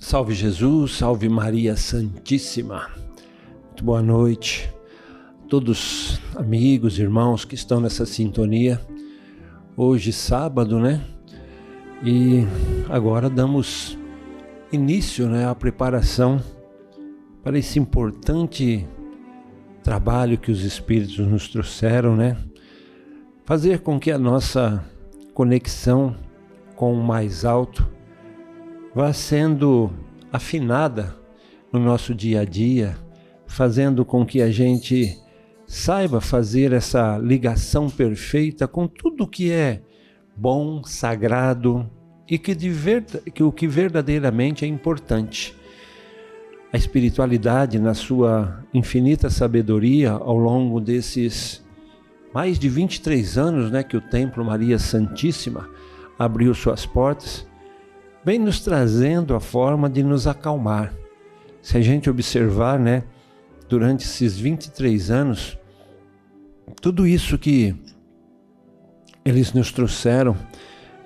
Salve Jesus, salve Maria Santíssima. Muito boa noite a todos amigos, irmãos que estão nessa sintonia. Hoje sábado, né? E agora damos início, né, à preparação para esse importante trabalho que os Espíritos nos trouxeram, né? Fazer com que a nossa conexão com o mais alto vá sendo afinada no nosso dia a dia, fazendo com que a gente saiba fazer essa ligação perfeita com tudo que é bom, sagrado e que o que verdadeiramente é importante. A espiritualidade, na sua infinita sabedoria, ao longo desses mais de 23 anos, né, que o Templo Maria Santíssima abriu suas portas, vem nos trazendo a forma de nos acalmar. Se a gente observar, né, durante esses 23 anos, tudo isso que eles nos trouxeram,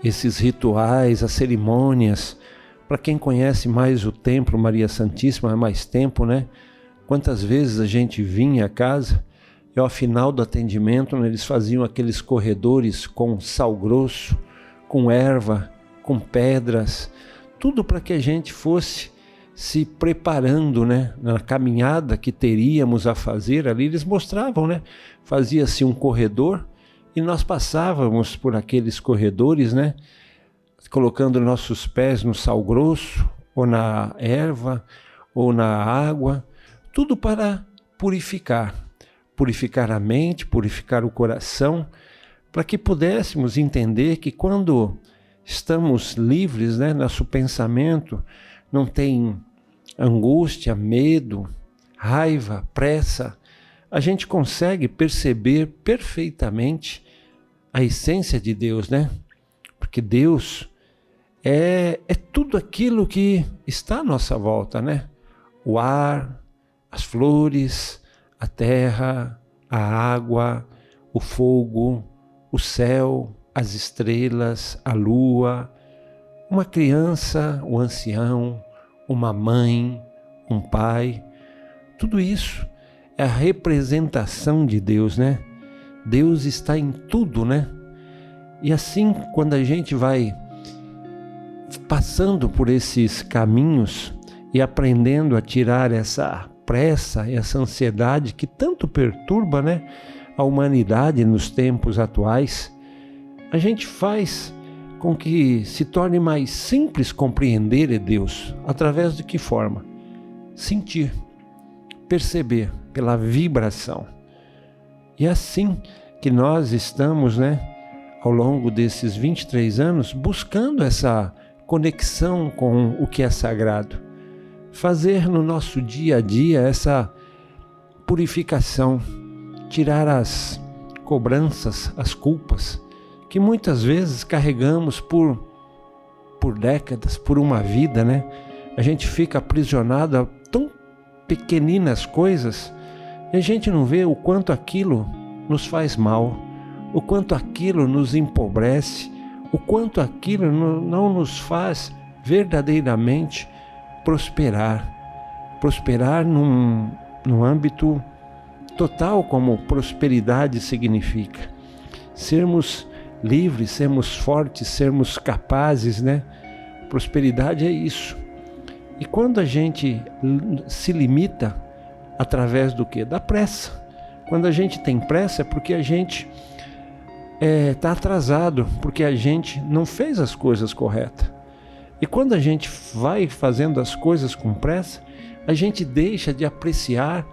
esses rituais, as cerimônias, para quem conhece mais o Templo Maria Santíssima há mais tempo, né? Quantas vezes a gente vinha à casa e ao final do atendimento, né, eles faziam aqueles corredores com sal grosso, com erva, com pedras, tudo para que a gente fosse se preparando, né, na caminhada que teríamos a fazer ali. Eles mostravam, né, fazia-se um corredor e nós passávamos por aqueles corredores, né, colocando nossos pés no sal grosso, ou na erva, ou na água, tudo para purificar a mente, purificar o coração, para que pudéssemos entender que quando estamos livres, né, nosso pensamento não tem angústia, medo, raiva, pressa, a gente consegue perceber perfeitamente a essência de Deus, né? Porque Deus é tudo aquilo que está à nossa volta, né? O ar, as flores, a terra, a água, o fogo, o céu, as estrelas, a lua, uma criança, o ancião, uma mãe, um pai, tudo isso é a representação de Deus, né? Deus está em tudo, né? E assim, quando a gente vai passando por esses caminhos e aprendendo a tirar essa pressa, essa ansiedade que tanto perturba, né, a humanidade nos tempos atuais, a gente faz com que se torne mais simples compreender Deus. Através de que forma? Sentir, perceber pela vibração. E é assim que nós estamos, né, ao longo desses 23 anos, buscando essa conexão com o que é sagrado. Fazer no nosso dia a dia essa purificação, tirar as cobranças, as culpas, que muitas vezes carregamos por décadas, por uma vida, né? A gente fica aprisionado a tão pequeninas coisas e a gente não vê o quanto aquilo nos faz mal, o quanto aquilo nos empobrece, o quanto aquilo não nos faz verdadeiramente prosperar num âmbito total, como prosperidade significa. Sermos livres, sermos fortes, sermos capazes, né? Prosperidade é isso. E quando a gente se limita através do quê? Da pressa. Quando a gente tem pressa é porque a gente está atrasado, porque a gente não fez as coisas corretas. E quando a gente vai fazendo as coisas com pressa, a gente deixa de apreciar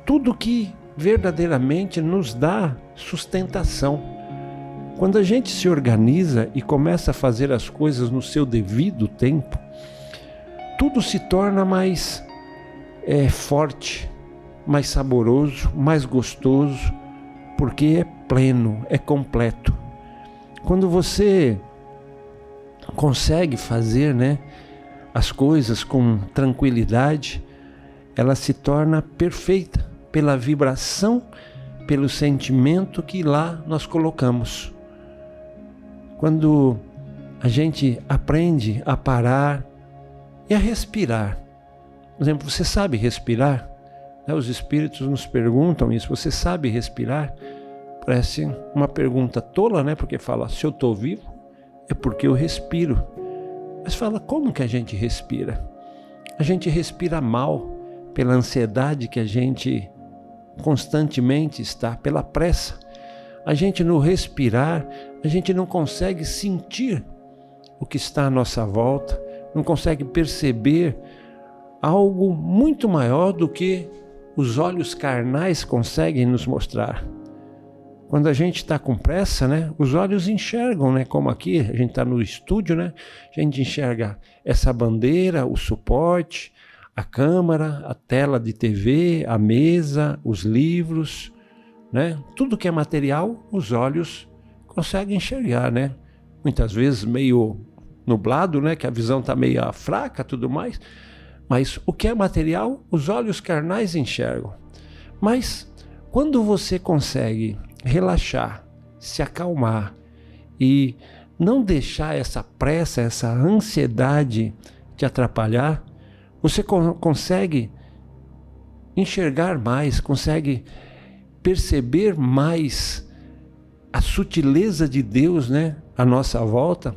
tudo que verdadeiramente nos dá sustentação. Quando a gente se organiza e começa a fazer as coisas no seu devido tempo, tudo se torna mais forte, mais saboroso, mais gostoso, porque é pleno, é completo. Quando você consegue fazer, né, as coisas com tranquilidade, ela se torna perfeita pela vibração, pelo sentimento que lá nós colocamos. Quando a gente aprende a parar E a respirar. Por exemplo, você sabe respirar? Os espíritos nos perguntam isso. Você sabe respirar? Parece uma pergunta tola, né? Porque fala, se eu estou vivo, é porque eu respiro. Mas fala, como que a gente respira? A gente respira mal pela ansiedade que a gente constantemente está, pela pressa. A gente no respirar, a gente não consegue sentir o que está à nossa volta, não consegue perceber algo muito maior do que os olhos carnais conseguem nos mostrar. Quando a gente está com pressa, né, os olhos enxergam, né, como aqui, a gente está no estúdio, né, a gente enxerga essa bandeira, o suporte, a câmera, a tela de TV, a mesa, os livros, né, tudo que é material, os olhos conseguem enxergar, né, muitas vezes meio nublado, né, que a visão está meio fraca, tudo mais, mas o que é material, os olhos carnais enxergam. Mas quando você consegue relaxar, se acalmar e não deixar essa pressa, essa ansiedade te atrapalhar, você consegue enxergar mais, consegue perceber mais a sutileza de Deus, né, à nossa volta,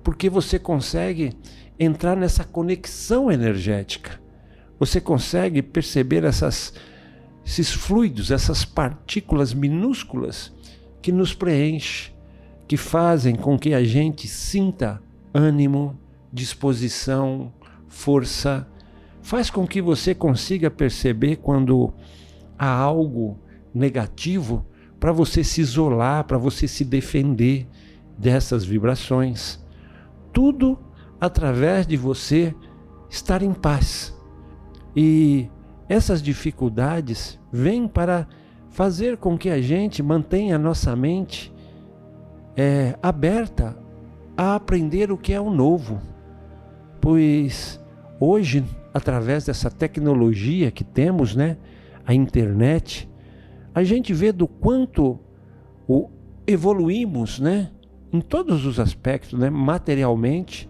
porque você consegue entrar nessa conexão energética. Você consegue perceber esses fluidos, essas partículas minúsculas que nos preenchem, que fazem com que a gente sinta ânimo, disposição, força. Faz com que você consiga perceber quando há algo negativo para você se isolar, para você se defender dessas vibrações. Tudo através de você estar em paz. E essas dificuldades vêm para fazer com que a gente mantenha a nossa mente aberta a aprender o que é o novo. Pois hoje, através dessa tecnologia que temos, né, a internet, a gente vê do quanto evoluímos, né, em todos os aspectos, né, materialmente,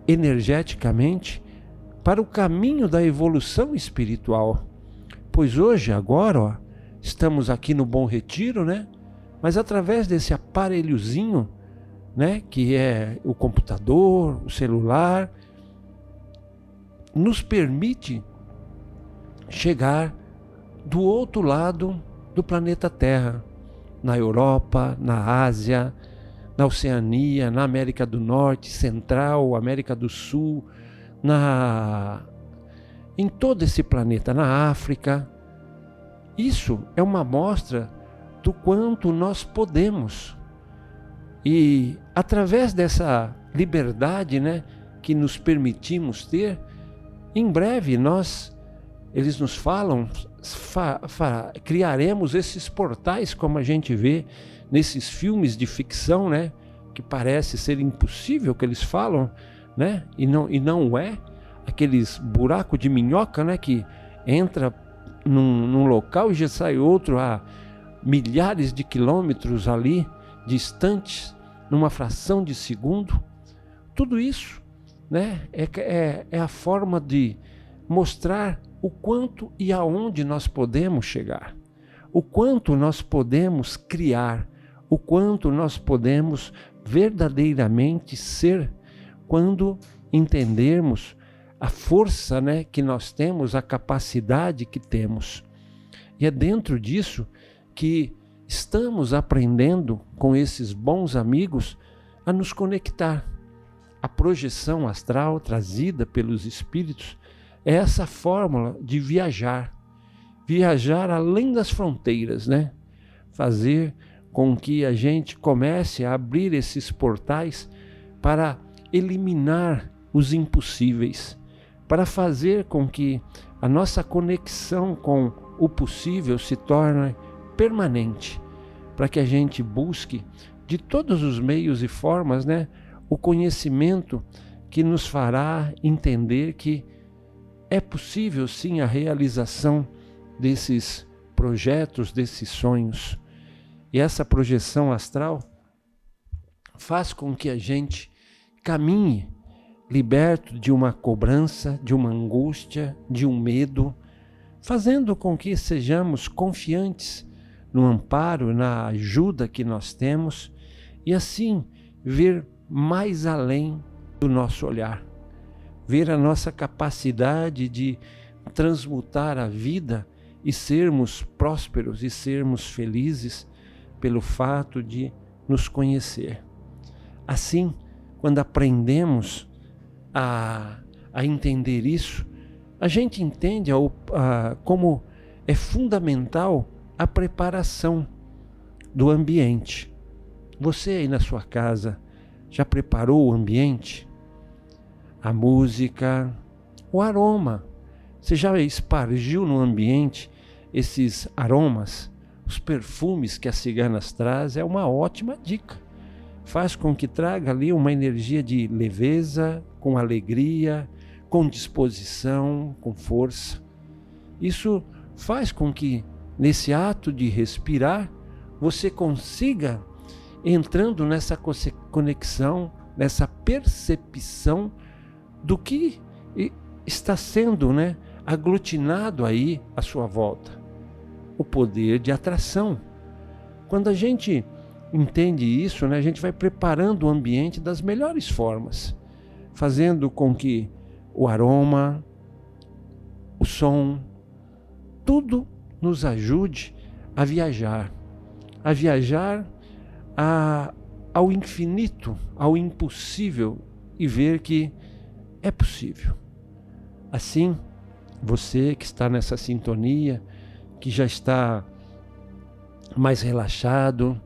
energeticamente, para o caminho da evolução espiritual. Pois hoje, agora, ó, estamos aqui no Bom Retiro, né? Mas através desse aparelhozinho, né, que é o computador, o celular, nos permite chegar do outro lado do planeta Terra, na Europa, na Ásia, na Oceania, na América do Norte, Central, América do Sul, em todo esse planeta, na África. Isso é uma amostra do quanto nós podemos. E através dessa liberdade, né, que nos permitimos ter, em breve eles nos falam, criaremos esses portais como a gente vê nesses filmes de ficção, né, que parece ser impossível que eles falam, né, e não é, aqueles buracos de minhoca, né, que entra num local e já sai outro a milhares de quilômetros ali, distantes, numa fração de segundo. Tudo isso, né, é a forma de mostrar o quanto e aonde nós podemos chegar, o quanto nós podemos criar, o quanto nós podemos verdadeiramente ser, quando entendermos a força, né, que nós temos, a capacidade que temos. E é dentro disso que estamos aprendendo com esses bons amigos a nos conectar. A projeção astral trazida pelos espíritos é essa fórmula de viajar além das fronteiras, né? Fazer com que a gente comece a abrir esses portais para eliminar os impossíveis, para fazer com que a nossa conexão com o possível se torne permanente, para que a gente busque de todos os meios e formas, né, o conhecimento que nos fará entender que é possível sim a realização desses projetos, desses sonhos. E essa projeção astral faz com que a gente caminhe liberto de uma cobrança, de uma angústia, de um medo, fazendo com que sejamos confiantes no amparo, na ajuda que nós temos e assim ver mais além do nosso olhar, ver a nossa capacidade de transmutar a vida e sermos prósperos e sermos felizes pelo fato de nos conhecer. Assim, quando aprendemos a entender isso, a gente entende como é fundamental a preparação do ambiente. Você aí na sua casa já preparou o ambiente? A música, o aroma. Você já espargiu no ambiente esses aromas? Os perfumes que as ciganas trazem é uma ótima dica. Faz com que traga ali uma energia de leveza, com alegria, com disposição, com força. Isso faz com que, nesse ato de respirar, você consiga, entrando nessa conexão, nessa percepção do que está sendo, aglutinado aí à sua volta. O poder de atração. Quando a gente entende isso, a gente vai preparando o ambiente das melhores formas, fazendo com que o aroma, o som, tudo nos ajude a viajar ao infinito, ao impossível e ver que é possível. Assim, você que está nessa sintonia, que já está mais relaxado,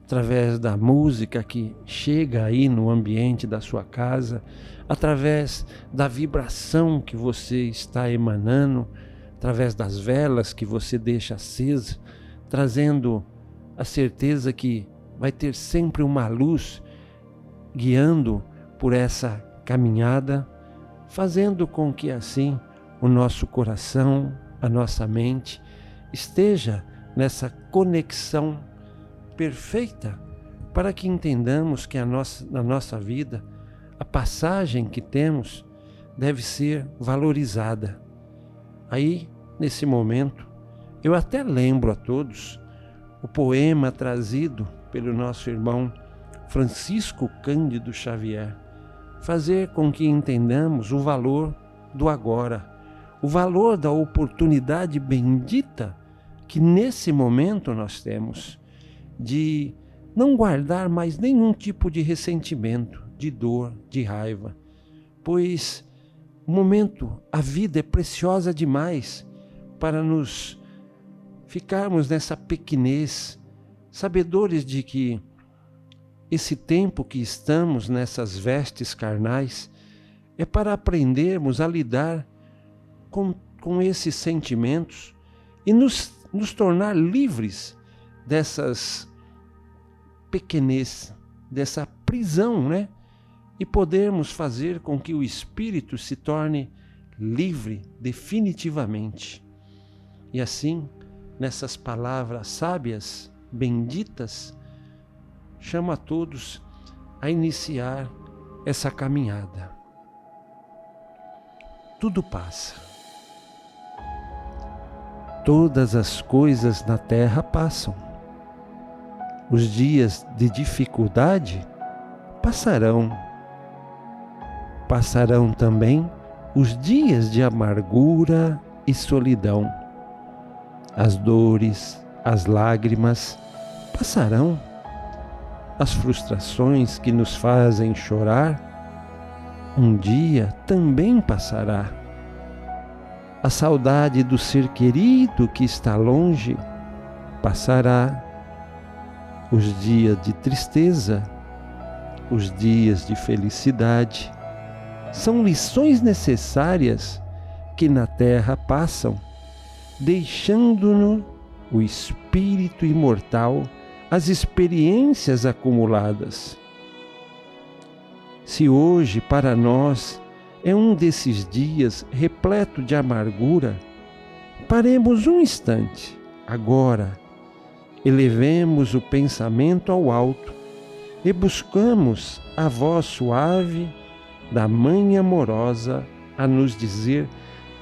através da música que chega aí no ambiente da sua casa, através da vibração que você está emanando, através das velas que você deixa acesa, trazendo a certeza que vai ter sempre uma luz guiando por essa caminhada, fazendo com que assim o nosso coração, a nossa mente esteja nessa conexão perfeita, para que entendamos que na nossa vida a passagem que temos deve ser valorizada. Aí, nesse momento, eu até lembro a todos o poema trazido pelo nosso irmão Francisco Cândido Xavier, fazer com que entendamos o valor do agora, o valor da oportunidade bendita que nesse momento nós temos, de não guardar mais nenhum tipo de ressentimento, de dor, de raiva, pois o momento, a vida é preciosa demais para nos ficarmos nessa pequenez, sabedores de que esse tempo que estamos nessas vestes carnais é para aprendermos a lidar com esses sentimentos e nos tornar livres dessas pequenez, dessa prisão, e podermos fazer com que o espírito se torne livre definitivamente. E assim, nessas palavras sábias, benditas, chamo a todos a iniciar essa caminhada. Tudo passa. Todas as coisas na terra passam. Os dias de dificuldade passarão. Passarão também os dias de amargura e solidão. As dores, as lágrimas passarão. As frustrações que nos fazem chorar, um dia também passará. A saudade do ser querido que está longe passará. Os dias de tristeza, os dias de felicidade, são lições necessárias que na terra passam, deixando-nos o espírito imortal, as experiências acumuladas. Se hoje para nós é um desses dias repleto de amargura, paremos um instante, agora, elevemos o pensamento ao alto e buscamos a voz suave da Mãe amorosa a nos dizer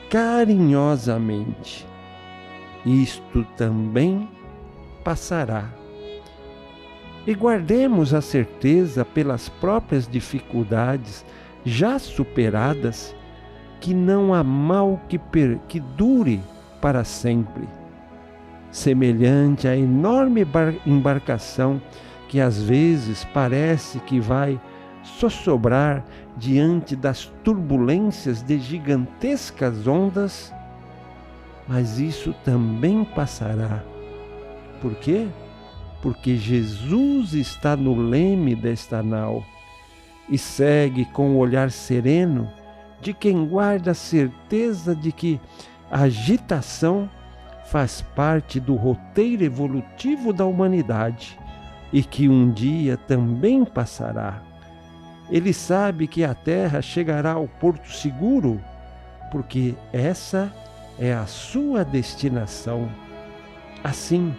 carinhosamente: isto também passará. E guardemos a certeza pelas próprias dificuldades já superadas que não há mal que dure para sempre, semelhante à enorme embarcação que às vezes parece que vai sossobrar diante das turbulências de gigantescas ondas, mas isso também passará. Por quê? Porque Jesus está no leme desta nau e segue com o olhar sereno de quem guarda a certeza de que a agitação faz parte do roteiro evolutivo da humanidade e que um dia também passará. Ele sabe que a Terra chegará ao porto seguro, porque essa é a sua destinação. Assim,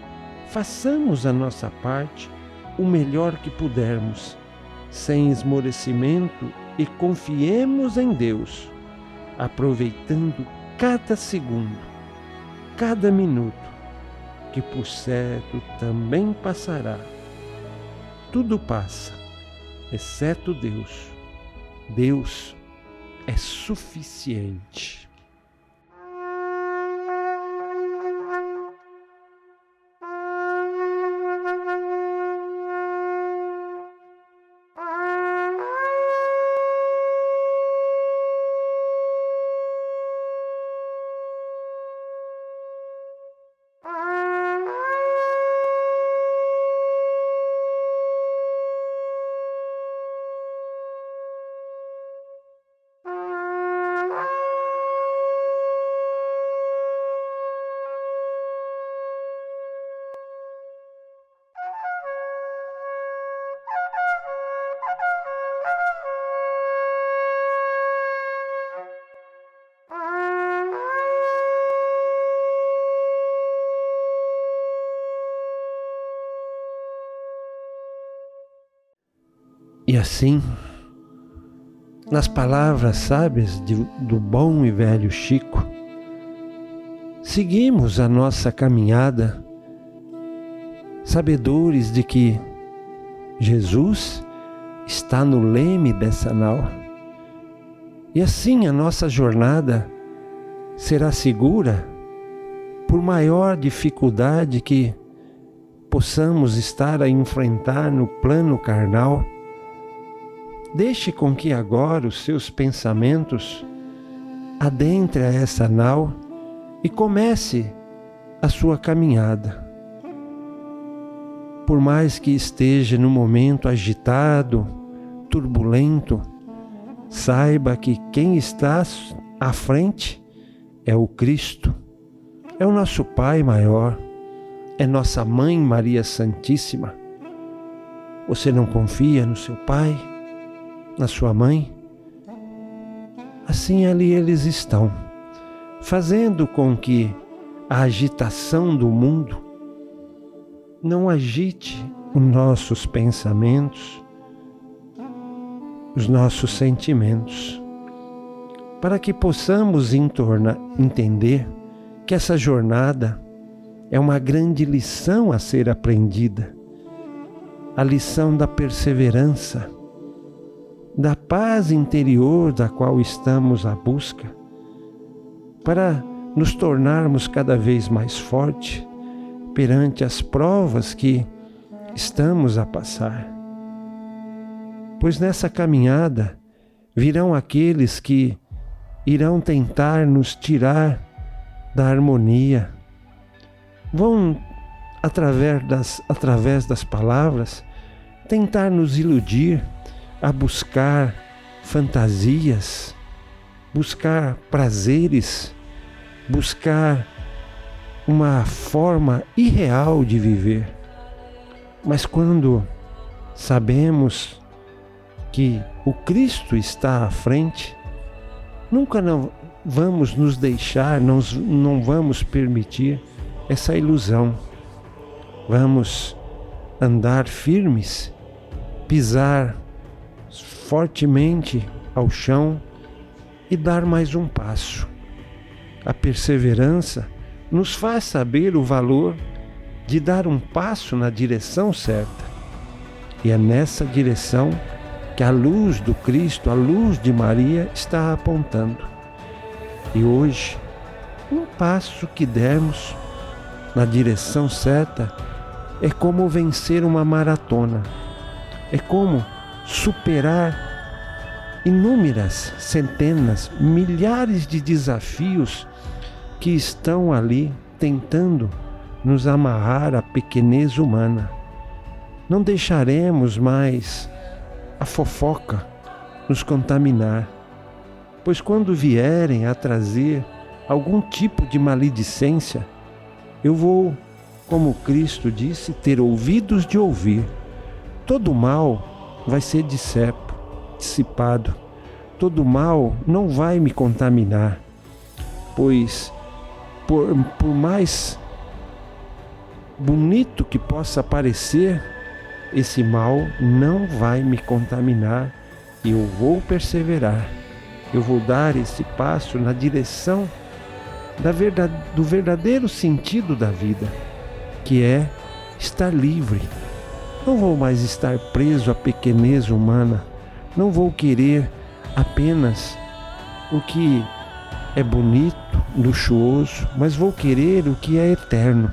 façamos a nossa parte o melhor que pudermos, sem esmorecimento, e confiemos em Deus, aproveitando cada segundo, cada minuto, que por certo também passará. Tudo passa, exceto Deus. Deus é suficiente. E assim, nas palavras sábias do bom e velho Chico, seguimos a nossa caminhada, sabedores de que Jesus está no leme dessa nau. E assim a nossa jornada será segura, por maior dificuldade que possamos estar a enfrentar no plano carnal. Deixe com que agora os seus pensamentos adentrem a essa nau e comece a sua caminhada. Por mais que esteja num momento agitado, turbulento, saiba que quem está à frente é o Cristo, é o nosso Pai maior, é nossa Mãe Maria Santíssima. Você não confia no seu Pai, na sua mãe? Assim ali eles estão, fazendo com que a agitação do mundo não agite os nossos pensamentos, os nossos sentimentos, para que possamos entender que essa jornada é uma grande lição a ser aprendida, a lição da perseverança, da paz interior da qual estamos à busca, para nos tornarmos cada vez mais fortes perante as provas que estamos a passar. Pois nessa caminhada virão aqueles que irão tentar nos tirar da harmonia, vão, através das palavras, tentar nos iludir, a buscar fantasias, buscar prazeres, buscar uma forma irreal de viver. Mas quando sabemos que o Cristo está à frente, nunca não vamos nos deixar, não vamos permitir essa ilusão. Vamos andar firmes, pisar fortemente ao chão e dar mais um passo. A perseverança nos faz saber o valor de dar um passo na direção certa. E é nessa direção que a luz do Cristo, a luz de Maria, está apontando. E hoje, um passo que dermos na direção certa é como vencer uma maratona. É como superar inúmeras, centenas, milhares de desafios que estão ali tentando nos amarrar à pequenez humana. Não deixaremos mais a fofoca nos contaminar, pois quando vierem a trazer algum tipo de maledicência, eu vou, como Cristo disse, ter ouvidos de ouvir. Todo mal vai ser dissipado. Todo mal não vai me contaminar, pois por mais bonito que possa parecer, esse mal não vai me contaminar e eu vou perseverar. Eu vou dar esse passo na direção do verdadeiro sentido da vida, que é estar livre. Não vou mais estar preso à pequenez humana. Não vou querer apenas o que é bonito, luxuoso, mas vou querer o que é eterno,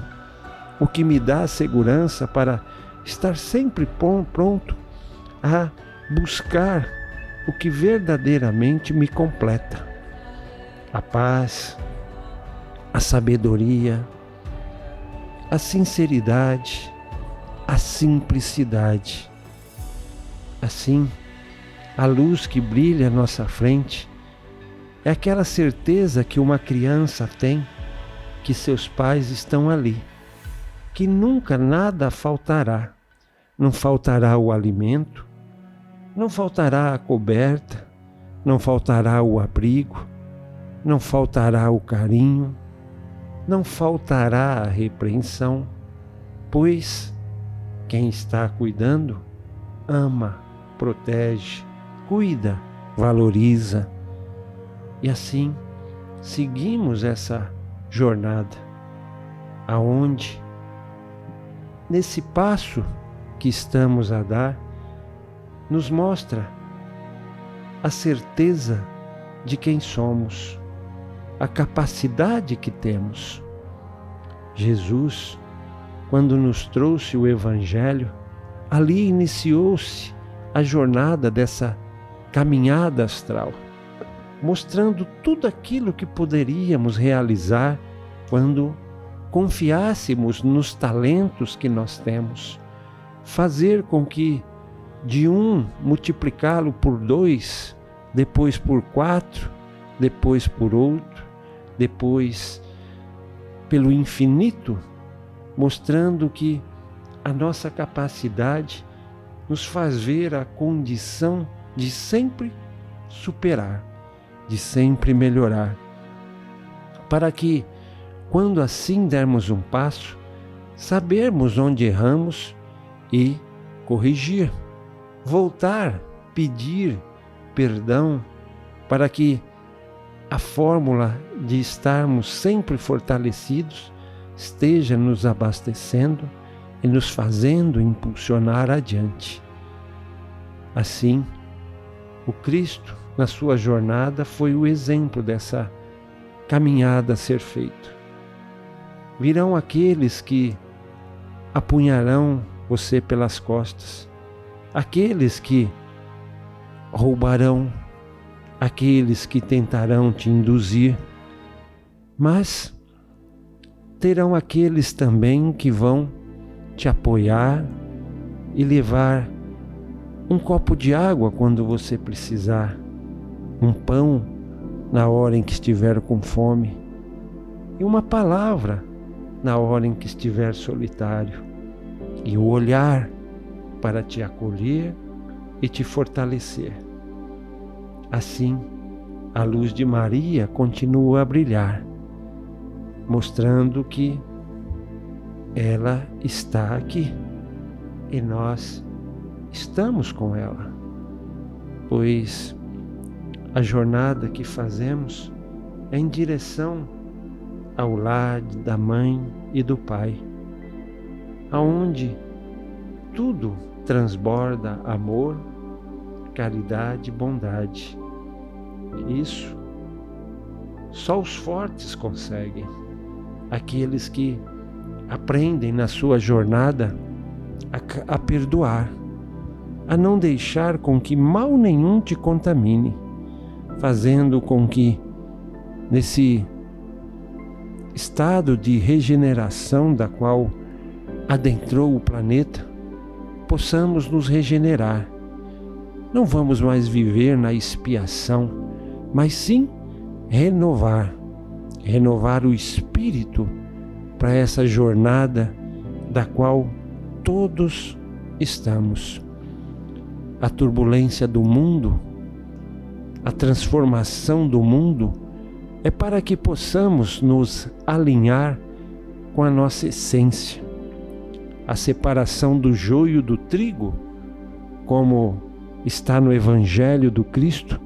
o que me dá segurança para estar sempre pronto a buscar o que verdadeiramente me completa. A paz, a sabedoria, a sinceridade, a simplicidade. Assim, a luz que brilha à nossa frente é aquela certeza que uma criança tem que seus pais estão ali, que nunca nada faltará. Não faltará o alimento, não faltará a coberta, não faltará o abrigo, não faltará o carinho, não faltará a repreensão, pois quem está cuidando ama, protege, cuida, valoriza. E assim seguimos essa jornada, aonde nesse passo que estamos a dar, nos mostra a certeza de quem somos, a capacidade que temos. Jesus, quando nos trouxe o Evangelho, ali iniciou-se a jornada dessa caminhada astral, mostrando tudo aquilo que poderíamos realizar quando confiássemos nos talentos que nós temos, fazer com que de um multiplicá-lo por 2, depois por 4, depois por outro, depois pelo infinito, mostrando que a nossa capacidade nos faz ver a condição de sempre superar, de sempre melhorar, para que, quando assim dermos um passo, sabermos onde erramos e corrigir, voltar, pedir perdão, para que a fórmula de estarmos sempre fortalecidos esteja nos abastecendo e nos fazendo impulsionar adiante. Assim, o Cristo, na sua jornada, foi o exemplo dessa caminhada a ser feita. Virão aqueles que apunharão você pelas costas, aqueles que roubarão, aqueles que tentarão te induzir, mas terão aqueles também que vão te apoiar e levar um copo de água quando você precisar, um pão na hora em que estiver com fome e uma palavra na hora em que estiver solitário, e o olhar para te acolher e te fortalecer. Assim, a luz de Maria continua a brilhar, mostrando que ela está aqui e nós estamos com ela, pois a jornada que fazemos é em direção ao lar da mãe e do pai, aonde tudo transborda amor, caridade e bondade. Isso só os fortes conseguem, aqueles que aprendem na sua jornada a perdoar, a não deixar com que mal nenhum te contamine, fazendo com que nesse estado de regeneração da qual adentrou o planeta, possamos nos regenerar. Não vamos mais viver na expiação, mas sim renovar o espírito para essa jornada da qual todos estamos. A turbulência do mundo, a transformação do mundo é para que possamos nos alinhar com a nossa essência. A separação do joio do trigo, como está no Evangelho do Cristo,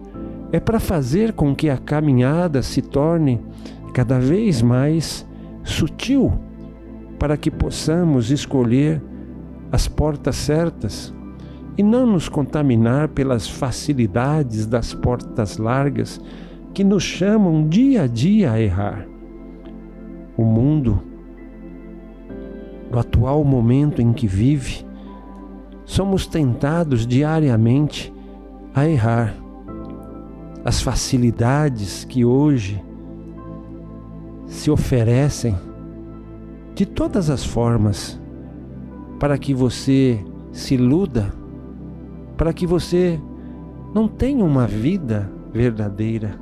é para fazer com que a caminhada se torne cada vez mais sutil, para que possamos escolher as portas certas e não nos contaminar pelas facilidades das portas largas que nos chamam dia a dia a errar. O mundo, no atual momento em que vive, somos tentados diariamente a errar. As facilidades que hoje se oferecem de todas as formas para que você se iluda, para que você não tenha uma vida verdadeira.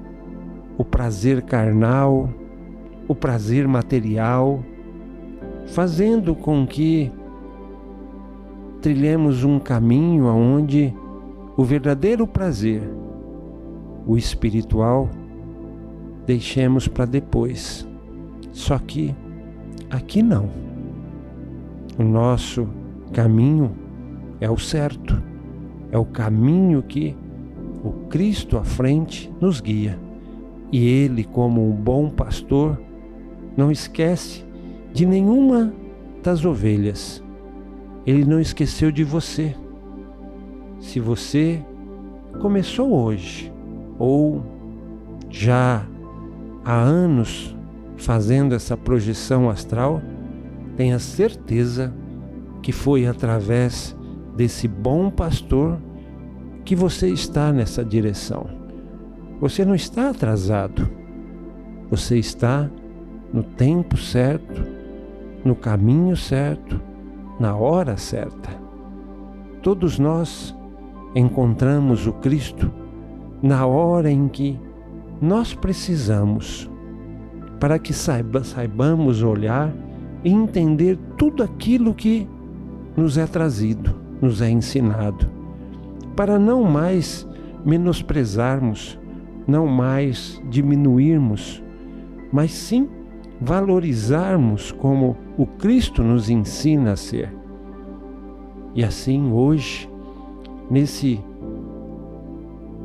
O prazer carnal, o prazer material, fazendo com que trilhemos um caminho onde o verdadeiro prazer, o espiritual, deixemos para depois. Só que aqui não. O nosso caminho é o certo, é o caminho que o Cristo à frente nos guia. E Ele, como um bom pastor, não esquece de nenhuma das ovelhas. Ele não esqueceu de você. Se você começou hoje, ou já há anos fazendo essa projeção astral, tenha certeza que foi através desse bom pastor que você está nessa direção. Você não está atrasado, você está no tempo certo, no caminho certo, na hora certa. Todos nós encontramos o Cristo na hora em que nós precisamos, para que saibamos olhar e entender tudo aquilo que nos é trazido, nos é ensinado, para não mais menosprezarmos, não mais diminuirmos, mas sim valorizarmos como o Cristo nos ensina a ser. E assim hoje,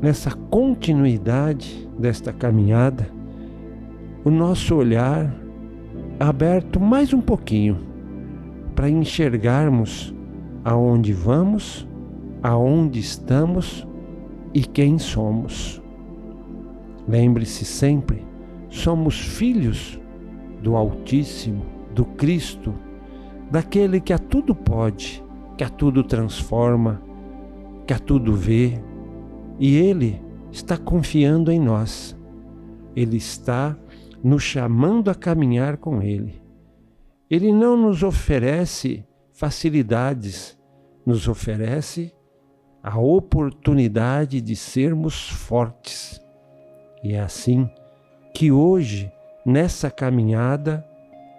nessa continuidade desta caminhada, o nosso olhar é aberto mais um pouquinho para enxergarmos aonde vamos, aonde estamos e quem somos. Lembre-se sempre, somos filhos do Altíssimo, do Cristo, daquele que a tudo pode, que a tudo transforma, que a tudo vê, e Ele está confiando em nós. Ele está nos chamando a caminhar com Ele. Ele não nos oferece facilidades, nos oferece a oportunidade de sermos fortes. E é assim que hoje, nessa caminhada,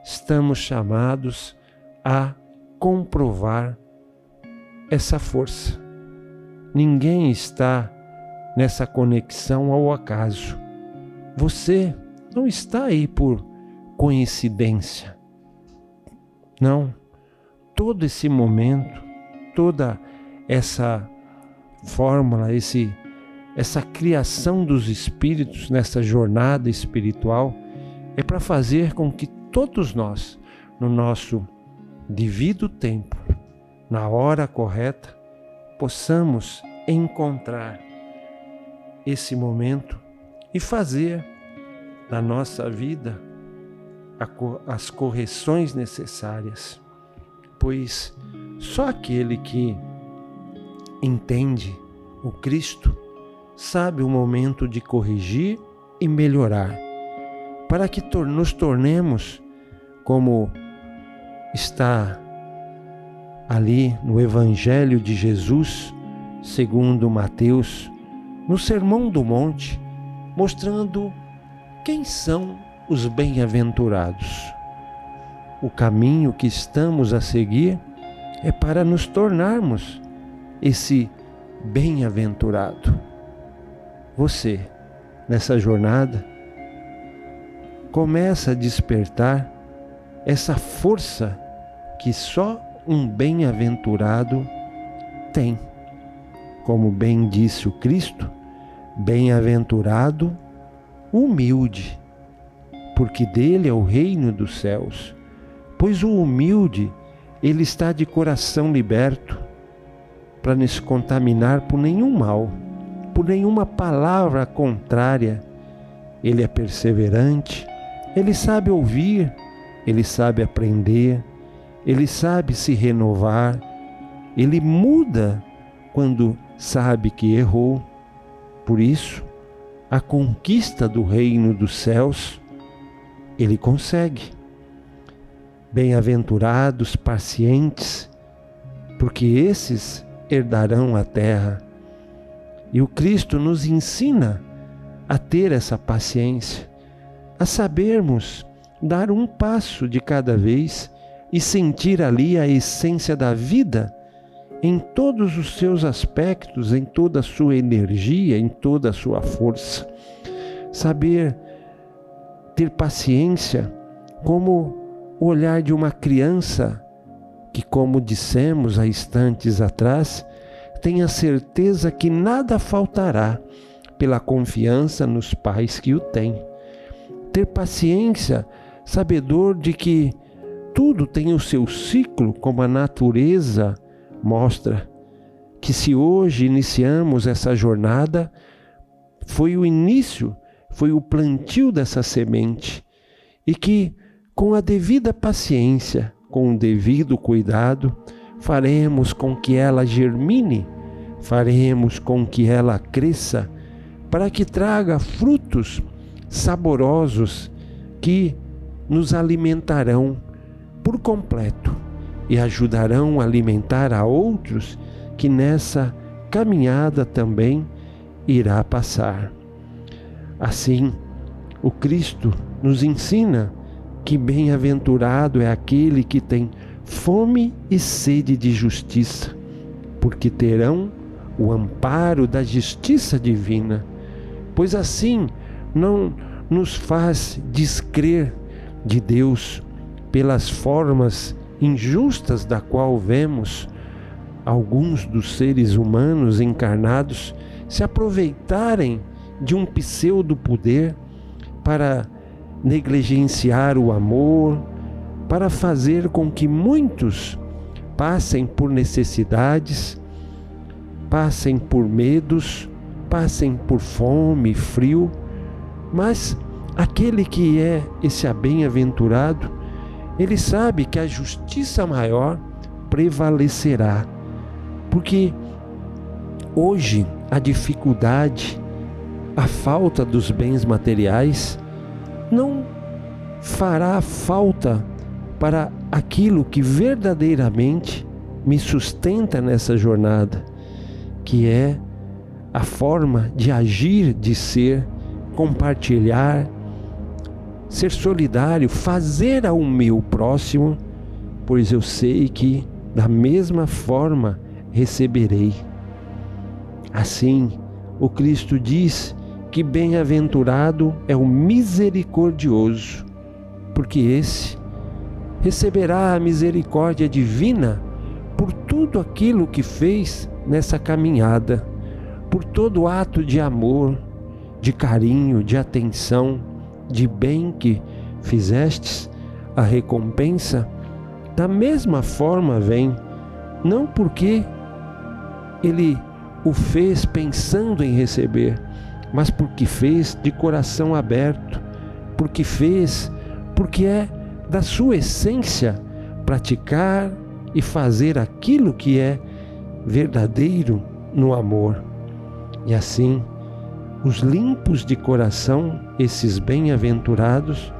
estamos chamados a comprovar essa força. Ninguém está nessa conexão ao acaso. Você não está aí por coincidência. Não. Todo esse momento, toda essa fórmula, essa criação dos espíritos nessa jornada espiritual é para fazer com que todos nós, no nosso devido tempo, na hora correta, possamos encontrar esse momento e fazer na nossa vida as correções necessárias, pois só aquele que entende o Cristo sabe o momento de corrigir e melhorar, para que nos tornemos, como está ali no Evangelho de Jesus, segundo Mateus, no Sermão do Monte, mostrando quem são os bem-aventurados. O caminho que estamos a seguir é para nos tornarmos esse bem-aventurado. Você, nessa jornada, começa a despertar essa força que só um bem-aventurado tem. Como bem disse o Cristo, bem-aventurado o humilde, porque dele é o reino dos céus. Pois o humilde, ele está de coração liberto para não se contaminar por nenhum mal, por nenhuma palavra contrária. Ele é perseverante, ele sabe ouvir, ele sabe aprender, ele sabe se renovar, ele muda quando sabe que errou. Por isso, a conquista do reino dos céus, ele consegue. Bem-aventurados, pacientes, porque esses herdarão a terra. E o Cristo nos ensina a ter essa paciência, a sabermos dar um passo de cada vez e sentir ali a essência da vida em todos os seus aspectos, em toda a sua energia, em toda a sua força. Saber ter paciência como o olhar de uma criança que, como dissemos há instantes atrás, tem a certeza que nada faltará pela confiança nos pais que o têm. Ter paciência, sabedor de que tudo tem o seu ciclo, como a natureza mostra, que se hoje iniciamos essa jornada, foi o início, foi o plantio dessa semente, e que com a devida paciência, com o devido cuidado, faremos com que ela germine, faremos com que ela cresça, para que traga frutos saborosos que nos alimentarão por completo e ajudarão a alimentar a outros que nessa caminhada também irá passar. Assim, o Cristo nos ensina que bem-aventurado é aquele que tem fome e sede de justiça, porque terão o amparo da justiça divina, pois assim não nos faz descrer de Deus pelas formas injustas da qual vemos alguns dos seres humanos encarnados se aproveitarem de um pseudo-poder para negligenciar o amor, para fazer com que muitos passem por necessidades, passem por medos, passem por fome e frio, mas aquele que é esse bem-aventurado, ele sabe que a justiça maior prevalecerá, porque hoje a dificuldade, a falta dos bens materiais não fará falta para aquilo que verdadeiramente me sustenta nessa jornada, que é a forma de agir, de ser, compartilhar, ser solidário, fazer ao meu próximo, pois eu sei que da mesma forma receberei. Assim, o Cristo diz que bem-aventurado é o misericordioso, porque esse receberá a misericórdia divina por tudo aquilo que fez nessa caminhada, por todo ato de amor, de carinho, de atenção, de bem que fizestes, a recompensa da mesma forma vem, não porque ele o fez pensando em receber, mas porque fez de coração aberto, porque é da sua essência praticar e fazer aquilo que é verdadeiro no amor. E assim, os limpos de coração, esses bem-aventurados,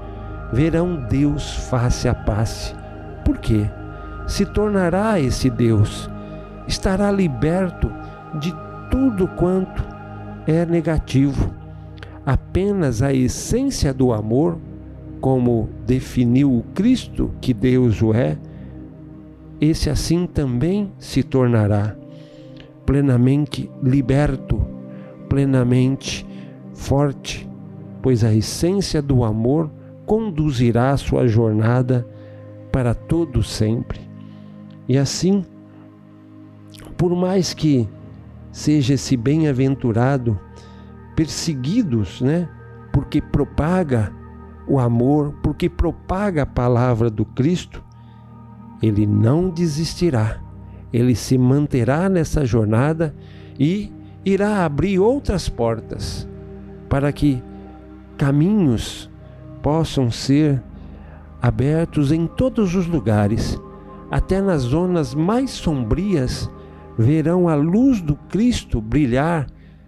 verão Deus face a face. Por quê? Se tornará esse Deus, estará liberto de tudo quanto é negativo. Apenas a essência do amor, como definiu o Cristo, que Deus o é, esse assim também se tornará plenamente liberto, plenamente forte, pois a essência do amor conduzirá a sua jornada para todo sempre. E assim, por mais que seja esse bem-aventurado perseguidos, porque propaga o amor, porque propaga a palavra do Cristo, ele não desistirá, ele se manterá nessa jornada e irá abrir outras portas para que caminhos possam ser abertos em todos os lugares, até nas zonas mais sombrias verão a luz do Cristo brilhar,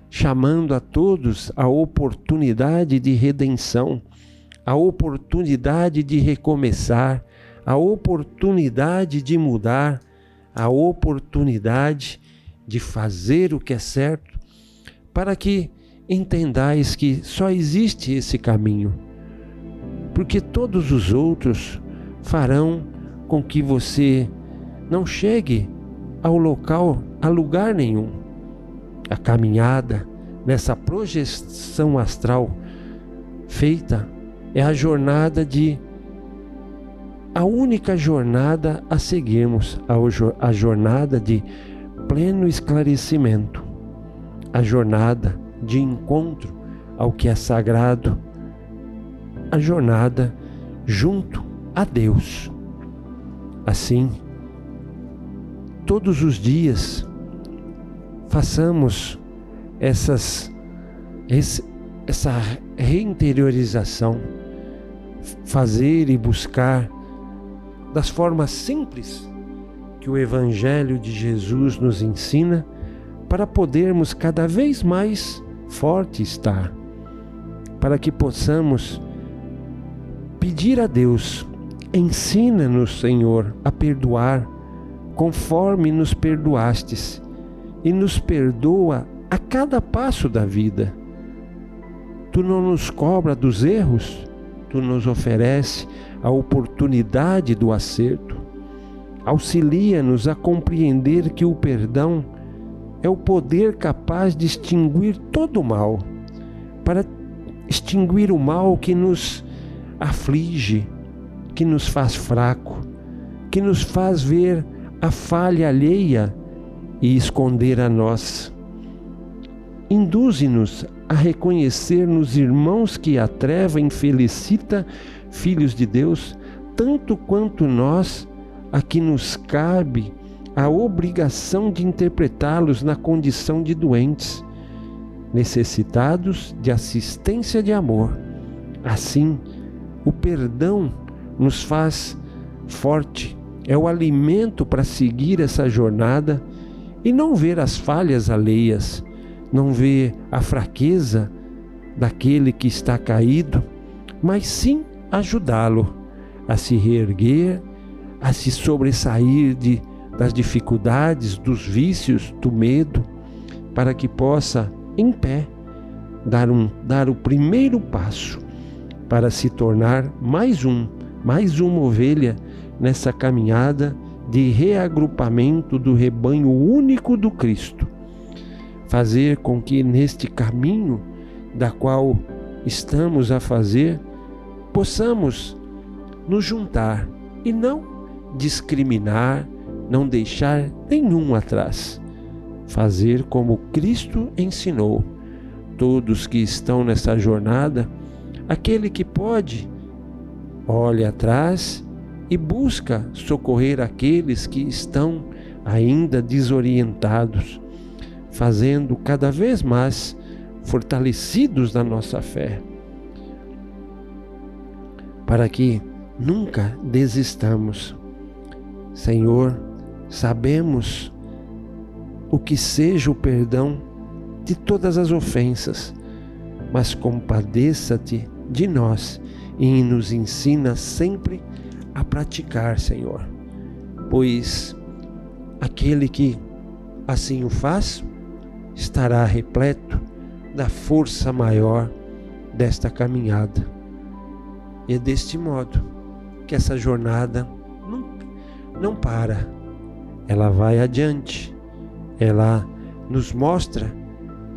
chamando a todos a oportunidade de redenção, a oportunidade de recomeçar, a oportunidade de mudar, a oportunidade de fazer o que é certo, para que entendais que só existe esse caminho, porque todos os outros farão com que você não chegue ao local, a lugar nenhum. A caminhada nessa projeção astral feita é a jornada a única jornada a seguirmos, a jornada de pleno esclarecimento, a jornada de encontro ao que é sagrado, a jornada junto a Deus. Assim, todos os dias, façamos essa reinteriorização, fazer e buscar das formas simples que o Evangelho de Jesus nos ensina, para podermos cada vez mais forte estar, para que possamos pedir a Deus: ensina-nos, Senhor, a perdoar conforme nos perdoastes, e nos perdoa a cada passo da vida. Tu não nos cobra dos erros, tu nos oferece a oportunidade do acerto. Auxilia-nos a compreender que o perdão é o poder capaz de extinguir todo o mal, para extinguir o mal que nos aflige, que nos faz fraco, que nos faz ver a falha alheia e esconder a nossa. Induze-nos a reconhecer nos irmãos que a treva infelicita, filhos de Deus, tanto quanto nós, a que nos cabe a obrigação de interpretá-los na condição de doentes, necessitados de assistência de amor. Assim, o perdão nos faz forte, é o alimento para seguir essa jornada e não ver as falhas alheias, não ver a fraqueza daquele que está caído, mas sim ajudá-lo a se reerguer, a se sobressair das dificuldades, dos vícios, do medo, para que possa, em pé, dar o primeiro passo para se tornar mais uma ovelha nessa caminhada de reagrupamento do rebanho único do Cristo. Fazer com que neste caminho da qual estamos a fazer, possamos nos juntar e não discriminar, não deixar nenhum atrás, fazer como Cristo ensinou. Todos que estão nessa jornada, aquele que pode, olha atrás e busca socorrer aqueles que estão ainda desorientados, fazendo cada vez mais fortalecidos na nossa fé, para que nunca desistamos. Senhor, sabemos o que seja o perdão de todas as ofensas, mas compadeça-te de nós e nos ensina sempre a praticar, Senhor, pois aquele que assim o faz estará repleto da força maior desta caminhada. E é deste modo que essa jornada não para, ela vai adiante, ela nos mostra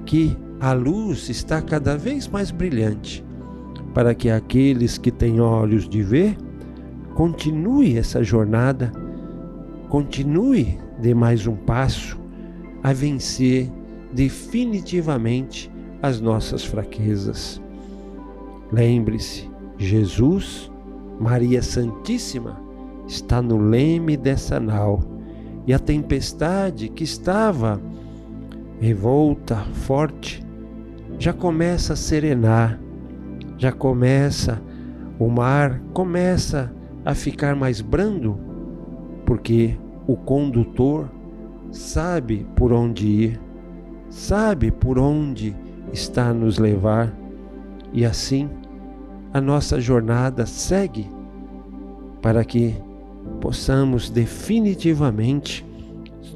que a luz está cada vez mais brilhante, para que aqueles que têm olhos de ver, continue essa jornada, continue de mais um passo a vencer definitivamente as nossas fraquezas. Lembre-se, Jesus, Maria Santíssima, está no leme dessa nau, e a tempestade que estava revolta, forte, já começa a serenar, o mar começa a ficar mais brando, porque o condutor sabe por onde ir, sabe por onde está a nos levar, e assim a nossa jornada segue para que possamos definitivamente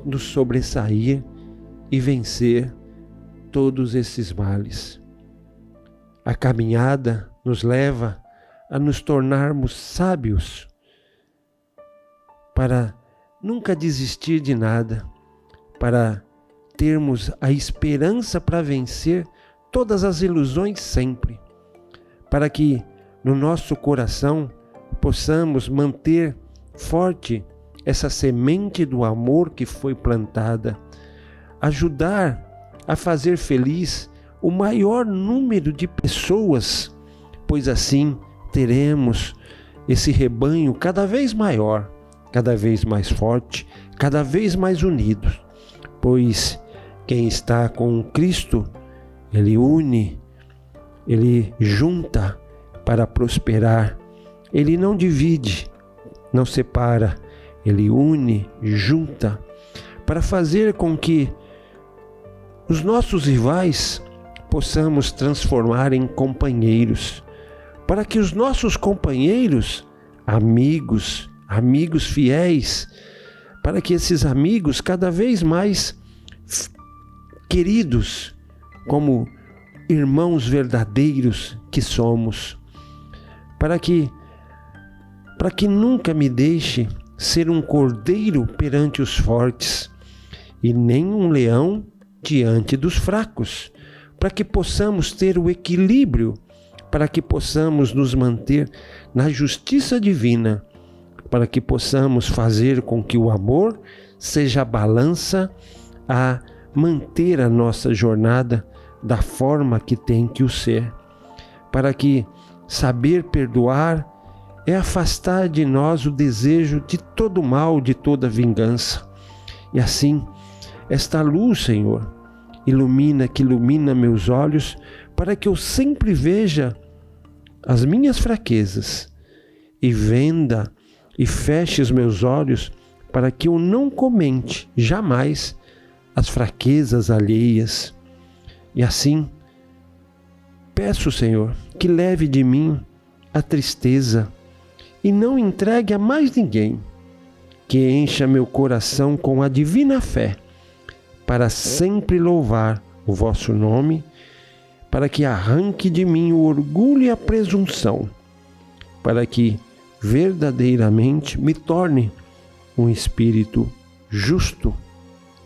nos sobressair e vencer todos esses males. A caminhada nos leva a nos tornarmos sábios, para nunca desistir de nada, para termos a esperança para vencer todas as ilusões sempre, para que no nosso coração possamos manter forte essa semente do amor que foi plantada, ajudar a fazer feliz o maior número de pessoas, pois assim teremos esse rebanho cada vez maior, cada vez mais forte, cada vez mais unido, pois quem está com Cristo, ele une, ele junta para prosperar, ele não divide, não separa, ele une, junta, para fazer com que os nossos rivais possamos transformar em companheiros, para que os nossos companheiros, amigos fiéis, para que esses amigos cada vez mais queridos, como irmãos verdadeiros que somos, para que nunca me deixe ser um cordeiro perante os fortes e nem um leão diante dos fracos, para que possamos ter o equilíbrio, para que possamos nos manter na justiça divina, para que possamos fazer com que o amor seja a balança a manter a nossa jornada da forma que tem que o ser, para que saber perdoar é afastar de nós o desejo de todo mal, de toda vingança. E assim, esta luz, Senhor, que ilumina meus olhos, para que eu sempre veja as minhas fraquezas e venda e feche os meus olhos para que eu não comente jamais as fraquezas alheias. E assim, peço, Senhor, que leve de mim a tristeza e não entregue a mais ninguém, que encha meu coração com a divina fé, para sempre louvar o vosso nome, para que arranque de mim o orgulho e a presunção, para que verdadeiramente me torne um espírito justo,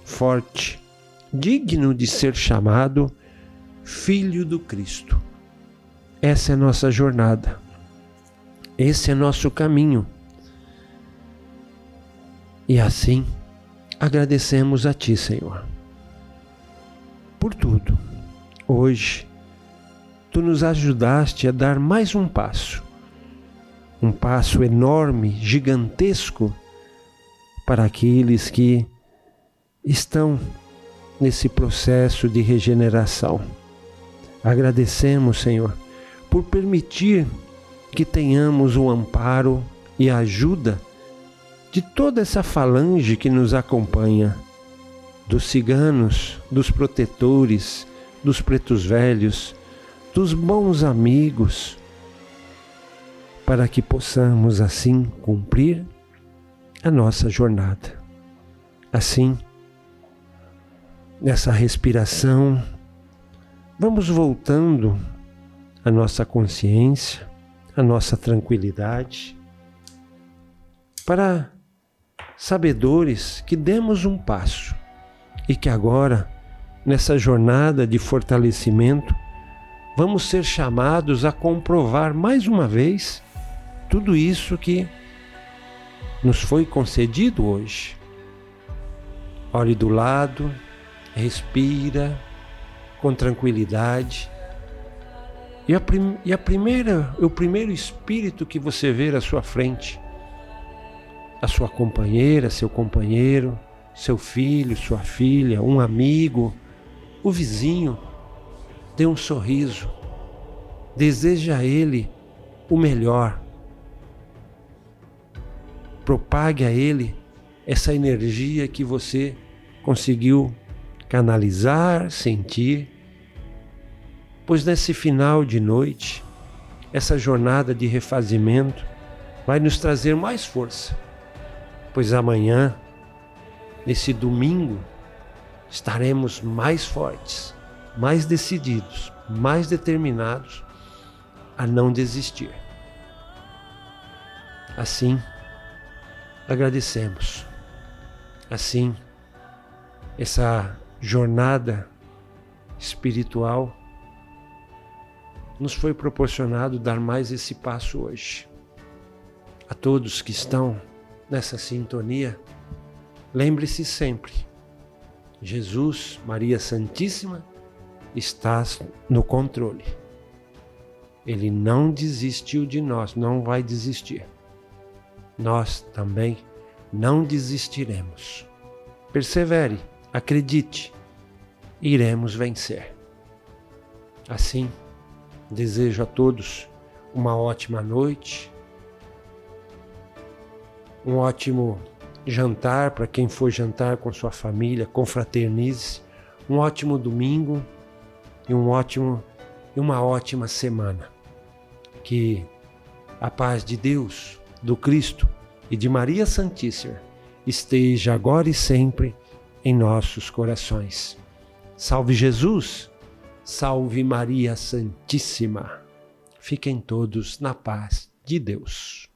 forte, digno de ser chamado Filho do Cristo. Essa é a nossa jornada, esse é nosso caminho. E assim, agradecemos a Ti, Senhor, por tudo. Hoje, Tu nos ajudaste a dar mais um passo enorme, gigantesco, para aqueles que estão nesse processo de regeneração. Agradecemos, Senhor, por permitir que tenhamos o amparo e a ajuda de toda essa falange que nos acompanha, dos ciganos, dos protetores, dos pretos velhos, dos bons amigos, para que possamos assim cumprir a nossa jornada. Assim, nessa respiração, vamos voltando a nossa consciência, a nossa tranquilidade, para sabedores que demos um passo e que agora, nessa jornada de fortalecimento, vamos ser chamados a comprovar mais uma vez tudo isso que nos foi concedido hoje. Olhe do lado, respira com tranquilidade. O primeiro espírito que você vê à sua frente, a sua companheira, seu companheiro, seu filho, sua filha, um amigo, o vizinho, dê um sorriso, deseja a ele o melhor. Propague a ele essa energia que você conseguiu canalizar, sentir, pois nesse final de noite, essa jornada de refazimento vai nos trazer mais força, pois amanhã, nesse domingo, estaremos mais fortes, mais decididos, mais determinados a não desistir. Assim, agradecemos. Assim, essa jornada espiritual nos foi proporcionado dar mais esse passo hoje. A todos que estão nessa sintonia, lembre-se sempre, Jesus, Maria Santíssima, está no controle. Ele não desistiu de nós, não vai desistir. Nós também não desistiremos. Persevere, acredite, iremos vencer. Assim, desejo a todos uma ótima noite, um ótimo jantar para quem for jantar com sua família, confraternize, um ótimo domingo e uma ótima semana. Que a paz de Deus, do Cristo e de Maria Santíssima esteja agora e sempre em nossos corações. Salve Jesus, salve Maria Santíssima. Fiquem todos na paz de Deus.